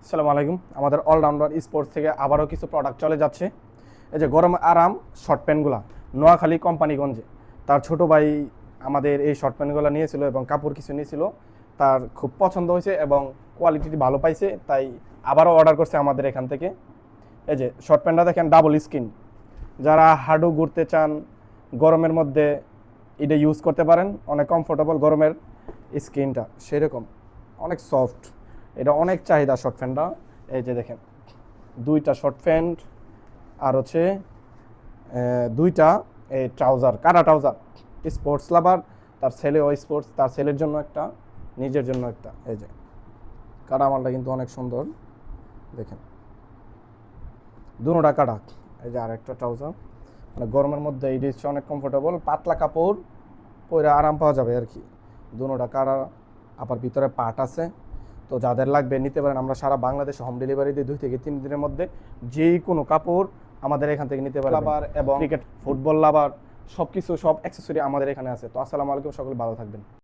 আসসালামু আলাইকুম। আমাদের অলরাউন্ডার স্পোর্টস থেকে আবারও কিছু প্রোডাক্ট চলে যাচ্ছে। এই যে গরম আরাম শর্ট প্যান্টগুলা নোয়াখালী কোম্পানিগঞ্জে তার ছোট ভাই আমাদের এই শর্ট প্যান্টগুলো নিয়েছিল এবং কাপড় কিছু নিয়েছিল, তার খুব পছন্দ হয়েছে এবং কোয়ালিটি ভালো পাইছে, তাই আবারও অর্ডার করছে আমাদের এখান থেকে। এই যে শর্ট প্যান্টটা দেখেন ডাবল স্কিন, যারা হাঁটু ঘুরতে চান গরমের মধ্যে এটা ইউজ করতে পারেন, অনেক কমফোর্টেবল। গরমের স্কিনটা সেরকম অনেক সফট, এটা অনেক চাহিদা শর্ট প্যান্টটা। এই যে দেখেন দুইটা শর্ট প্যান্ট আর হচ্ছে দুইটা এই ট্রাউজার, কাটা ট্রাউজার। স্পোর্টস লাভার, তার ছেলে ও স্পোর্টস, তার ছেলের জন্য একটা, নিজের জন্য একটা। এই যে কাটা মালটা কিন্তু অনেক সুন্দর, দেখেন দুটোটা কাটা। এই যে আরেকটা ট্রাউজার, মানে গরমের মধ্যে এই হচ্ছে অনেক কমফোর্টেবল, পাতলা কাপড় পরে আরাম পাওয়া যাবে আর কি। দুটোটা কাটা, আবার ভিতরে পাট আছে। তো যাদের লাগবে নিতে পারেন, আমরা সারা বাংলাদেশে হোম ডেলিভারি দিই 2 থেকে 3 দিনের মধ্যে। যেই কোনো কাপড় আমাদের এখান থেকে নিতে পারেন। লাভার এবং ক্রিকেট ফুটবল লাভার সব কিছু, সব অ্যাক্সেসরি আমাদের এখানে আছে। তো আসসালামু আলাইকুম, সকলে ভালো থাকবেন।